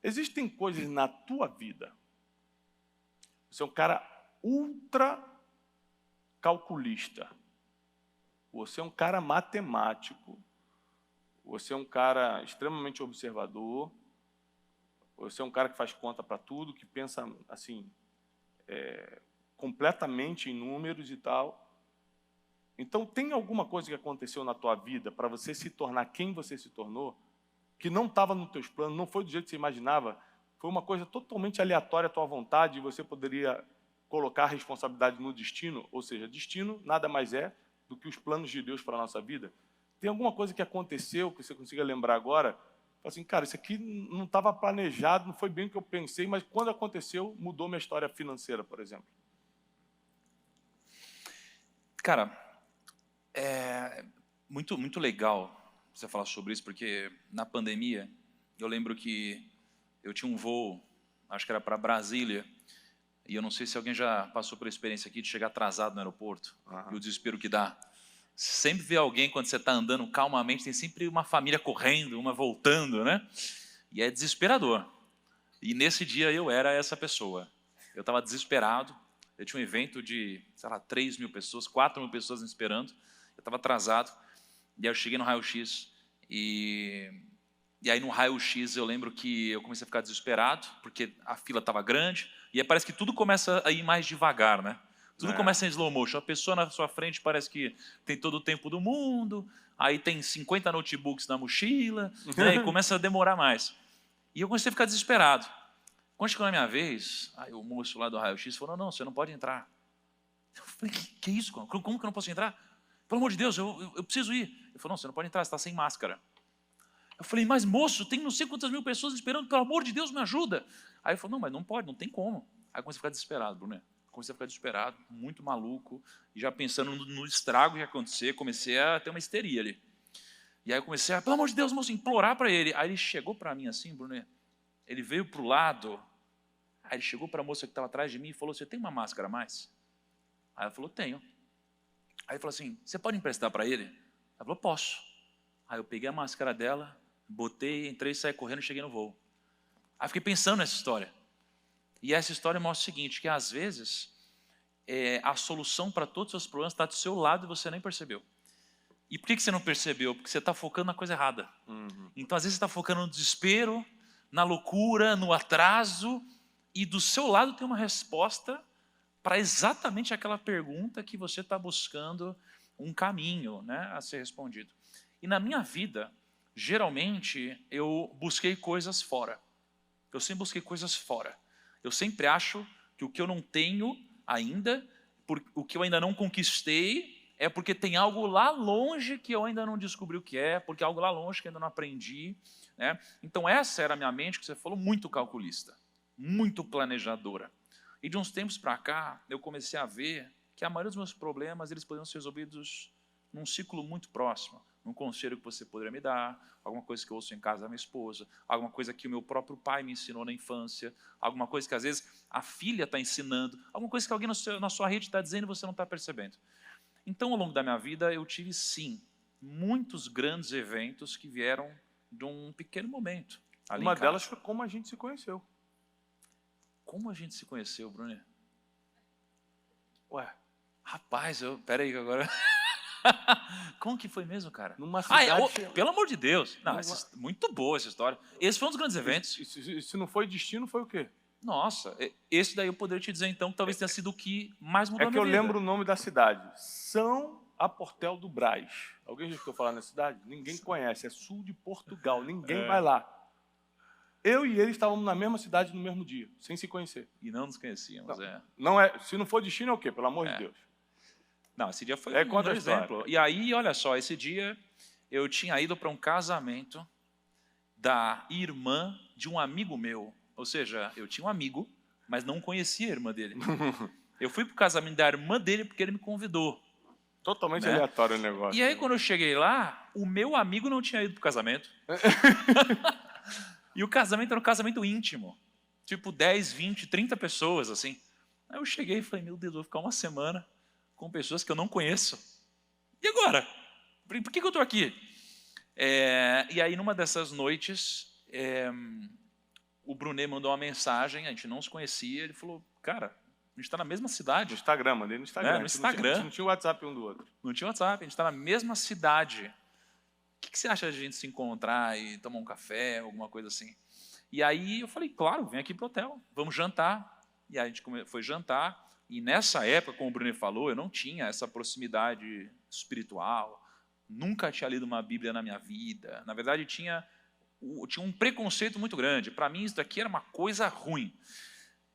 Existem coisas na tua vida. Você é um cara ultra calculista. Você é um cara matemático. Você é um cara extremamente observador. Você é um cara que faz conta para tudo, que pensa assim, completamente em números e tal. Então, tem alguma coisa que aconteceu na tua vida para você se tornar quem você se tornou, que não estava nos teus planos, não foi do jeito que você imaginava, foi uma coisa totalmente aleatória à tua vontade, e você poderia colocar a responsabilidade no destino, ou seja, destino nada mais é do que os planos de Deus para a nossa vida. Tem alguma coisa que aconteceu, que você consiga lembrar agora, assim, cara, isso aqui não estava planejado, não foi bem o que eu pensei, mas quando aconteceu, mudou minha história financeira, por exemplo. Cara, é muito legal você falar sobre isso, porque na pandemia, eu lembro que eu tinha um voo, acho que era para Brasília, e eu não sei se alguém já passou pela experiência aqui de chegar atrasado no aeroporto, e o desespero que dá. Sempre vê alguém, quando você está andando calmamente, tem sempre uma família correndo, uma voltando, né? E é desesperador. E nesse dia eu era essa pessoa. Eu estava desesperado, eu tinha um evento de, sei lá, 3.000 pessoas, 4.000 pessoas me esperando, eu estava atrasado, e aí eu cheguei no raio-x, e aí no raio-x eu lembro que eu comecei a ficar desesperado, porque a fila estava grande, e aí parece que tudo começa a ir mais devagar, né? Tudo começa em slow motion. A pessoa na sua frente parece que tem todo o tempo do mundo, aí tem 50 notebooks na mochila, né? E começa a demorar mais. E eu comecei a ficar desesperado. Quando chegou na minha vez, aí o moço lá do raio-x falou, não, você não pode entrar. Eu falei, que é isso? Como que eu não posso entrar? Pelo amor de Deus, eu preciso ir. Ele falou, não, você não pode entrar, você está sem máscara. Eu falei, mas moço, tem não sei quantas mil pessoas esperando, pelo amor de Deus, me ajuda. Aí ele falou, não, mas não pode, não tem como. Aí eu comecei a ficar desesperado, Bruno. Comecei a ficar desesperado, muito maluco, e já pensando no estrago que ia acontecer, comecei a ter uma histeria ali. E aí eu comecei a, pelo amor de Deus, moço, implorar para ele. Aí ele chegou para mim assim, Bruno, ele veio para o lado, aí ele chegou para a moça que estava atrás de mim e falou, você tem uma máscara a mais? Aí ela falou, tenho. Aí ele falou assim, você pode emprestar para ele? Ela falou, posso. Aí eu peguei a máscara dela, botei, entrei, saí correndo e cheguei no voo. Aí fiquei pensando nessa história. E essa história mostra o seguinte, que às vezes a solução para todos os seus problemas está do seu lado e você nem percebeu. E por que você não percebeu? Porque você está focando na coisa errada. Então, às vezes, você está focando no desespero, na loucura, no atraso, e do seu lado tem uma resposta para exatamente aquela pergunta que você está buscando um caminho, né, a ser respondido. E na minha vida, geralmente, eu busquei coisas fora. Eu sempre busquei coisas fora. Eu sempre acho que o que eu não tenho ainda, o que eu ainda não conquistei, é porque tem algo lá longe que eu ainda não descobri o que é, porque algo lá longe que eu ainda não aprendi, né? Então essa era a minha mente, que você falou, muito calculista, muito planejadora. E de uns tempos para cá, eu comecei a ver que a maioria dos meus problemas, eles poderiam ser resolvidos num ciclo muito próximo. Um conselho que você poderia me dar, alguma coisa que eu ouço em casa da minha esposa, alguma coisa que o meu próprio pai me ensinou na infância, alguma coisa que às vezes a filha está ensinando, alguma coisa que alguém na sua rede está dizendo e você não está percebendo. Então, ao longo da minha vida, eu tive, sim, muitos grandes eventos que vieram de um pequeno momento. Uma delas foi como a gente se conheceu. Como a gente se conheceu, Bruno? Ué. Rapaz, peraí agora... Como que foi mesmo, cara? Numa cidade... Pelo amor de Deus. Não, muito boa essa história. Esse foi um dos grandes eventos. Se não foi destino, foi o quê? Nossa, esse daí eu poderia te dizer então que talvez tenha sido o que mais mudou a minha vida. É que eu lembro o nome da cidade. São Aportel do Brás. Alguém já escutou falar nessa cidade? Ninguém conhece. É sul de Portugal. Ninguém vai lá. Eu e ele estávamos na mesma cidade no mesmo dia, sem se conhecer. E não nos conhecíamos, Não é, se não for destino, é o quê? Pelo amor de Deus. Não, esse dia foi um exemplo. E aí, olha só, esse dia eu tinha ido para um casamento da irmã de um amigo meu. Ou seja, eu tinha um amigo, mas não conhecia a irmã dele. Eu fui para o casamento da irmã dele porque ele me convidou. Totalmente aleatório o negócio. E aí, quando eu cheguei lá, o meu amigo não tinha ido para o casamento. E o casamento era um casamento íntimo. Tipo 10, 20, 30 pessoas, assim. Aí eu cheguei e falei, meu Deus, vou ficar uma semana com pessoas que eu não conheço. E agora? Por que eu estou aqui? E aí, numa dessas noites, o Brunet mandou uma mensagem, a gente não se conhecia, ele falou, cara, a gente está na mesma cidade. No Instagram, mandei no Instagram. No Instagram. A gente não tinha o WhatsApp um do outro. Não tinha WhatsApp, a gente está na mesma cidade. O que você acha de a gente se encontrar e tomar um café, alguma coisa assim? E aí eu falei, claro, vem aqui para o hotel, vamos jantar. E aí a gente foi jantar. E nessa época, como o Brunet falou, eu não tinha essa proximidade espiritual. Nunca tinha lido uma Bíblia na minha vida. Na verdade, tinha um preconceito muito grande. Para mim, isso daqui era uma coisa ruim.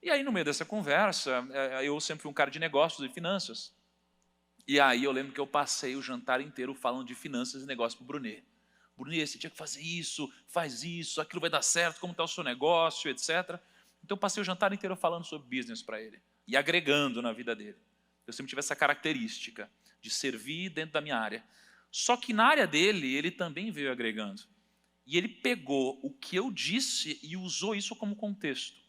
E aí, no meio dessa conversa, eu sempre fui um cara de negócios e finanças. E aí eu lembro que eu passei o jantar inteiro falando de finanças e negócios para o Brunet. Brunet, você tinha que fazer isso, faz isso, aquilo vai dar certo, como está o seu negócio, etc. Então eu passei o jantar inteiro falando sobre business para ele e agregando na vida dele. Eu sempre tive essa característica de servir dentro da minha área. Só que na área dele, ele também veio agregando. E ele pegou o que eu disse e usou isso como contexto.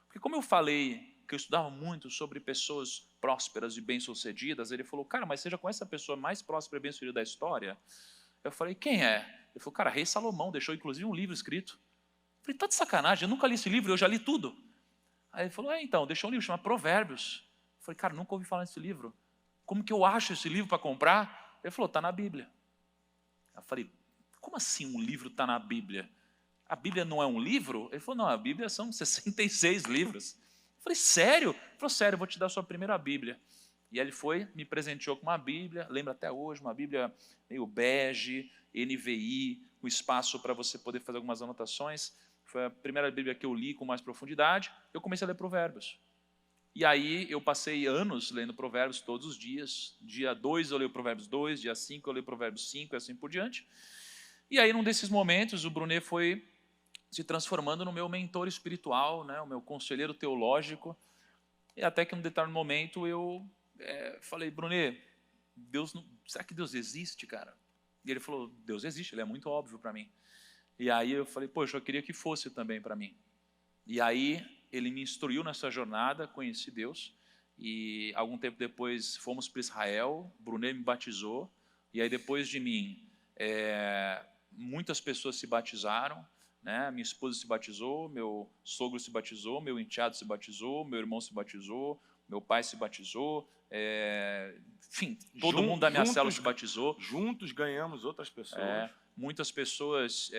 Porque como eu falei que eu estudava muito sobre pessoas prósperas e bem-sucedidas, ele falou, cara, mas você já conhece a pessoa mais próspera e bem-sucedida da história? Eu falei, quem é? Ele falou, cara, Rei Salomão, deixou inclusive um livro escrito. Eu falei, tá de sacanagem, eu nunca li esse livro, eu já li tudo. Aí ele falou, então, deixou um livro chamado Provérbios. Eu falei, cara, nunca ouvi falar nesse livro. Como que eu acho esse livro para comprar? Ele falou, está na Bíblia. Eu falei, como assim um livro está na Bíblia? A Bíblia não é um livro? Ele falou, não, a Bíblia são 66 livros. Eu falei, sério? Ele falou, sério, eu vou te dar a sua primeira Bíblia. E aí ele foi, me presenteou com uma Bíblia, lembro até hoje, uma Bíblia meio bege, NVI, com espaço para você poder fazer algumas anotações. Foi a primeira Bíblia que eu li com mais profundidade. Eu comecei a ler Provérbios. E aí eu passei anos lendo Provérbios todos os dias. Dia 2 eu leio Provérbios 2, dia 5 eu leio Provérbios 5 e assim por diante. E aí num desses momentos o Brunet foi se transformando no meu mentor espiritual, né, o meu conselheiro teológico. E até que num determinado momento eu falei, Brunet, será que Deus existe, cara? E ele falou, Deus existe, ele é muito óbvio para mim. E aí eu falei, poxa, eu queria que fosse também para mim. E aí ele me instruiu nessa jornada, conheci Deus. E algum tempo depois fomos para Israel, Brunet me batizou. E aí depois de mim, muitas pessoas se batizaram. Né? Minha esposa se batizou, meu sogro se batizou, meu enteado se batizou, meu irmão se batizou, meu pai se batizou. Enfim, todo mundo da minha célula se batizou. Juntos ganhamos outras pessoas. Muitas pessoas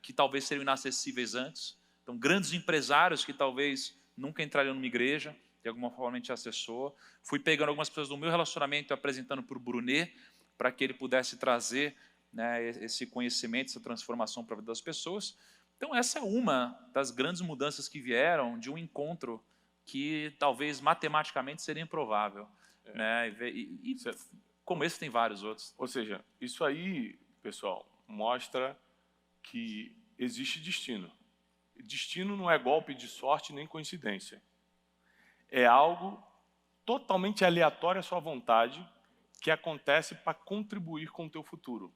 que talvez seriam inacessíveis antes. Então, grandes empresários que talvez nunca entrariam numa igreja, de alguma forma a gente acessou. Fui pegando algumas pessoas do meu relacionamento e apresentando para o Brunet, para que ele pudesse trazer, né, esse conhecimento, essa transformação para a vida das pessoas. Então, essa é uma das grandes mudanças que vieram de um encontro que talvez matematicamente seria improvável. Né? Como esse tem vários outros. Ou seja, isso aí, pessoal, mostra que existe destino. Destino não é golpe de sorte nem coincidência. É algo totalmente aleatório à sua vontade que acontece para contribuir com o teu futuro.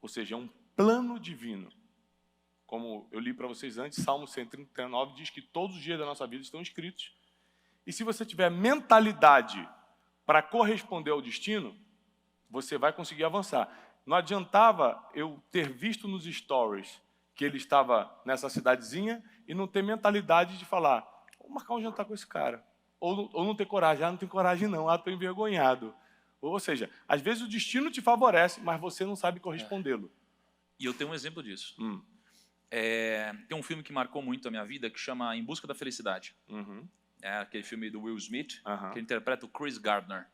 Ou seja, é um plano divino. Como eu li para vocês antes, Salmo 139 diz que todos os dias da nossa vida estão escritos. E se você tiver mentalidade para corresponder ao destino, você vai conseguir avançar. Não adiantava eu ter visto nos stories que ele estava nessa cidadezinha e não ter mentalidade de falar, vou marcar um jantar com esse cara. Ou não ter coragem, não tem coragem não, estou envergonhado. Ou seja, às vezes o destino te favorece, mas você não sabe correspondê-lo. E eu tenho um exemplo disso. Tem um filme que marcou muito a minha vida que chama Em Busca da Felicidade. Aquele filme do Will Smith, que interpreta o Chris Gardner.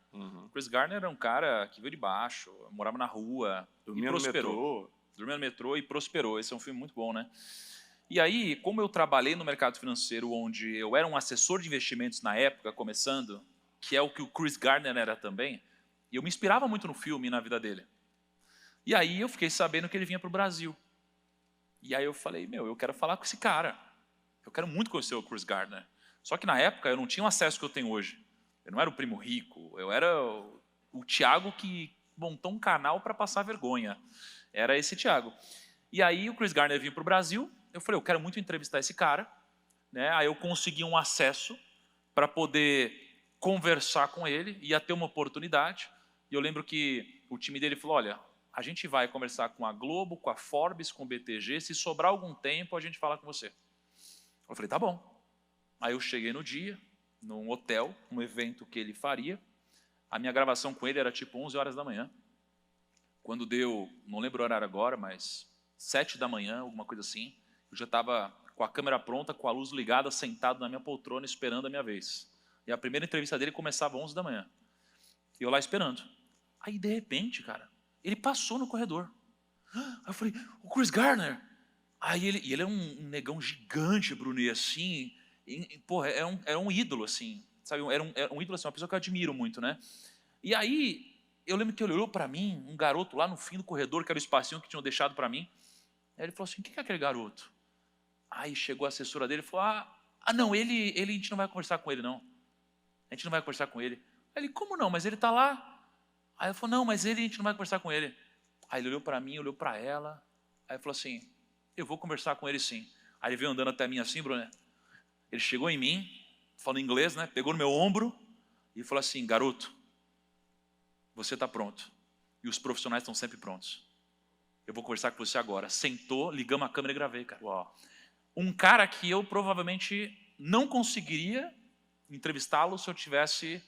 Chris Gardner era um cara que veio de baixo, morava na rua e prosperou. Dormia no metrô e prosperou. Esse é um filme muito bom, né? E aí, como eu trabalhei no mercado financeiro, onde eu era um assessor de investimentos na época, começando, que é o que o Chris Gardner era também, e eu me inspirava muito no filme e na vida dele. E aí eu fiquei sabendo que ele vinha para o Brasil. E aí eu falei, eu quero falar com esse cara. Eu quero muito conhecer o Chris Gardner. Só que na época eu não tinha o acesso que eu tenho hoje. Eu não era o primo rico, eu era o Thiago que montou um canal para passar vergonha. Era esse Thiago. E aí o Chris Gardner vinha para o Brasil, eu falei, eu quero muito entrevistar esse cara. Né? Aí eu consegui um acesso para poder conversar com ele, ia ter uma oportunidade. E eu lembro que o time dele falou, olha, a gente vai conversar com a Globo, com a Forbes, com o BTG, se sobrar algum tempo, a gente fala com você. Eu falei, tá bom. Aí eu cheguei no dia, num hotel, um evento que ele faria. A minha gravação com ele era tipo 11 horas da manhã. Quando deu, não lembro o horário agora, mas 7 da manhã, alguma coisa assim, eu já estava com a câmera pronta, com a luz ligada, sentado na minha poltrona, esperando a minha vez. E a primeira entrevista dele começava às 11 da manhã. E eu lá esperando. Aí, de repente, cara, ele passou no corredor. Aí eu falei, o Chris Gardner. Aí ele é um negão gigante, Brunet, assim. Porra, era um ídolo, assim. Sabe? Era um ídolo, assim, uma pessoa que eu admiro muito, né? E aí, eu lembro que ele olhou para mim, um garoto lá no fim do corredor, que era o espacinho que tinham deixado para mim. Aí ele falou assim, quem que é aquele garoto? Aí chegou a assessora dele e falou, não, ele a gente não vai conversar com ele, não. A gente não vai conversar com ele. Aí ele, como não? Mas ele está lá. Aí eu falei, não, mas a gente não vai conversar com ele. Aí ele olhou para mim, olhou para ela. Aí falou assim, eu vou conversar com ele sim. Aí ele veio andando até mim assim, Bruno. Ele chegou em mim, falando inglês, né? Pegou no meu ombro e falou assim, garoto, você está pronto. E os profissionais estão sempre prontos. Eu vou conversar com você agora. Sentou, ligamos a câmera e gravei, cara. Uau. Um cara que eu provavelmente não conseguiria entrevistá-lo se eu tivesse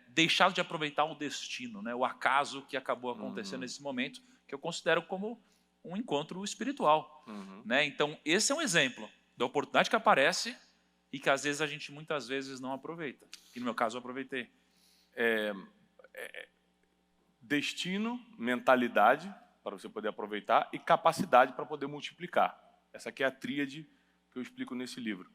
deixado de aproveitar o destino, né? O acaso que acabou acontecendo nesse momento, que eu considero como um encontro espiritual. Né? Então, esse é um exemplo da oportunidade que aparece e que às vezes a gente muitas vezes não aproveita. E no meu caso eu aproveitei. Destino, mentalidade, para você poder aproveitar, e capacidade para poder multiplicar. Essa aqui é a tríade que eu explico nesse livro.